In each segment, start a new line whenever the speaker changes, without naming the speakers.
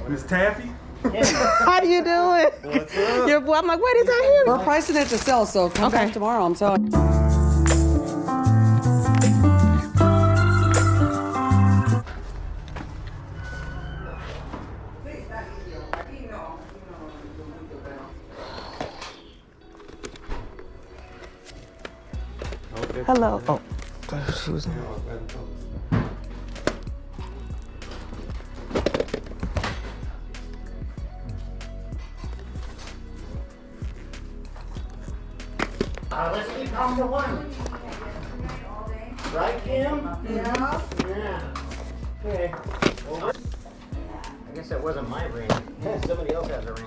Miss Taffy?
How you doing?
What's up?
Your boy, I'm like, wait, is that him?
We're pricing it to sell, so come back tomorrow. I'm telling you.
Hello. Oh, she was.
Let's keep number one. Right, Kim?
Yeah.
Yeah. Okay. Well, I guess that wasn't my ring. Somebody else has a ring.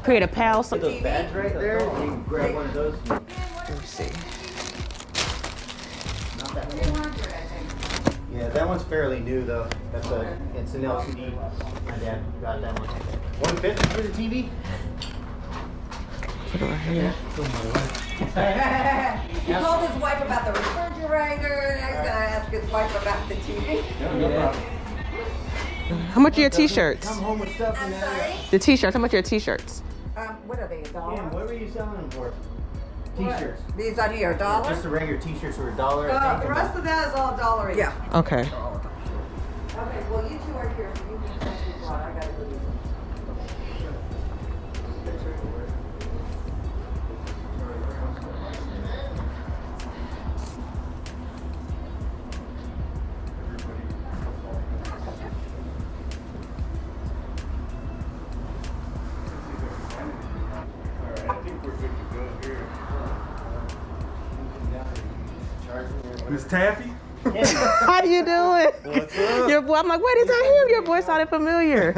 Create a pal. So
Those bags right there, you can grab one of those.
let me see.
Not that one. Yeah, that one's fairly new though. It's an LCD. My dad got that one. 150 for the TV?
Put it right here.
He told his wife about the refrigerator, and I was gonna ask his wife about the TV.
No problem.
How much are your t-shirts?
Come home with stuff
I'm
and
sorry?
The t-shirts. How much are your t-shirts?
What are they, $1?
Kim, what were you selling them for?
What?
T-shirts.
These on here, $1?
Just the regular t-shirts were $1, I think.
The rest of that is all $1 each. Yeah.
Okay.
Okay, well, you two are here, so you can check these out. I gotta go do some.
I think we're good to go here. Miss Taffy?
How you doing?
What's up?
Your boy, I'm like, wait, is that him? Your voice sounded familiar.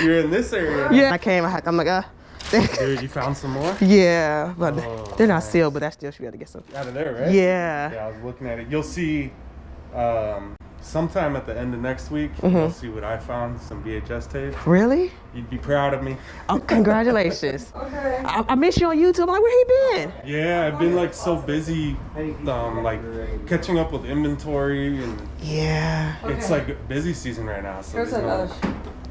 You're in this area.
Yeah. I came. I'm like,
Dude, you found some more?
yeah, but
Oh,
they're not
nice.
sealed. But I still should be able to get some.
Out of there, right?
Yeah.
Yeah, I was looking at it. You'll see sometime at the end of next week, you'll see what I found, some VHS tapes.
Really?
You'd be proud of me.
Oh, congratulations.
Okay.
I miss you on YouTube. I'm like, where he been?
Yeah, I've been like so busy, like catching up with inventory, and
Yeah.
it's like busy season right now. So
Here's
there's
another.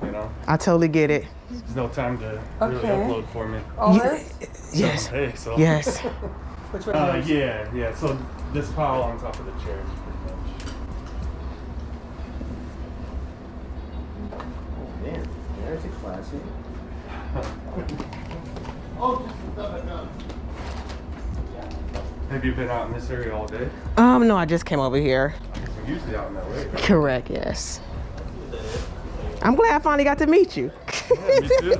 no, you know,
I totally get it.
there's no time to really
Okay.
upload for me.
All
Ye-
this?
Yes.
Hey, so
Yes.
Which one is yours?
yeah. So this pile on top of the chair, pretty much.
Oh, man. There's a classic.
Have you been out in this area all day?
No, I just came over here.
I'm usually out in that way.
Correct. Yes. I'm glad I finally got to meet you.
Yeah, me too.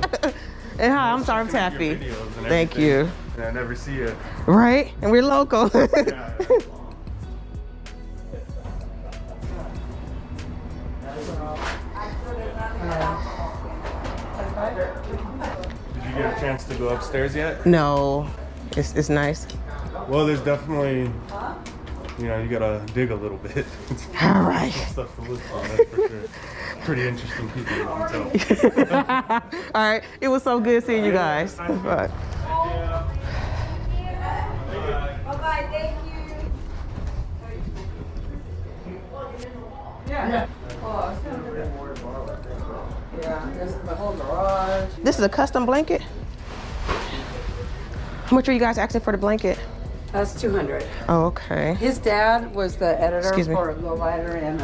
And hi, I'm sorry, I'm
Checking out
Taffy.
your videos and
Thank
everything,
you.
And I never see you.
Right? And we're local.
Yeah. Did you get a chance to go upstairs yet?
No, it's nice.
Well, there's definitely, you know, you gotta dig a little bit.
All right.
Stuff to look for, that's for sure. Pretty interesting people, you can tell.
All right. It was so good seeing you guys. Bye.
Bye-bye, thank you. Yeah. Oh, it's gonna be yeah, this is the whole garage.
This is a custom blanket. How much are you guys asking for the blanket?
That's 200.
Oh, okay.
His dad was the editor
Excuse me.
for Lowrider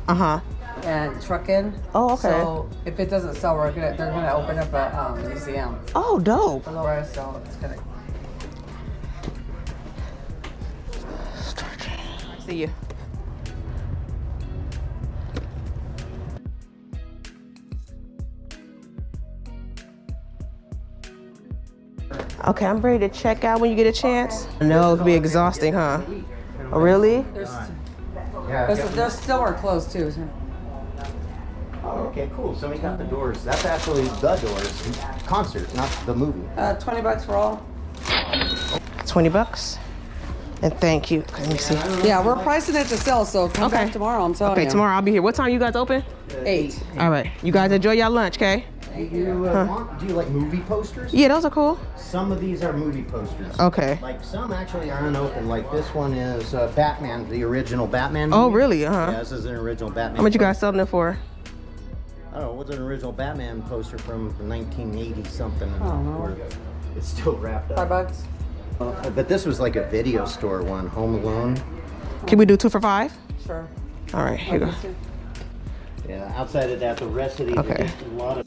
Uh-huh.
and Truckin'.
Oh, okay.
So if it doesn't sell, they're gonna open up a museum
Oh, dope.
for Lowrider, so it's gonna.
See you. Okay, I'm ready to check out when you get a chance. No, it could be exhausting, huh? Oh, really?
Their store are closed too.
Oh, okay, cool. Somebody got the doors. That's actually the doors. Concert, not the movie.
$20 for all.
20 bucks. And thank you. Okay, let me see.
Yeah, we're pricing it to sell, so come
Okay.
back tomorrow. I'm telling
Okay,
you.
tomorrow I'll be here. What time you guys open?
8.
All right. You guys enjoy your lunch, okay?
Do you like movie posters?
Yeah, those are cool.
Some of these are movie posters.
Okay.
Like some actually are unopened. Like this one is Batman, the original Batman movie.
Oh, really? Uh-huh.
Yeah, this is an original Batman.
How much you guys selling it for?
I don't know. What's an original Batman poster from 1980 something?
I don't know.
It's still wrapped up.
$5.
But this was like a video store one, Home Alone.
Can we do 2 for $5?
Sure.
All right, here you go.
Yeah, outside of that, the rest of these
Okay.
are just a lot of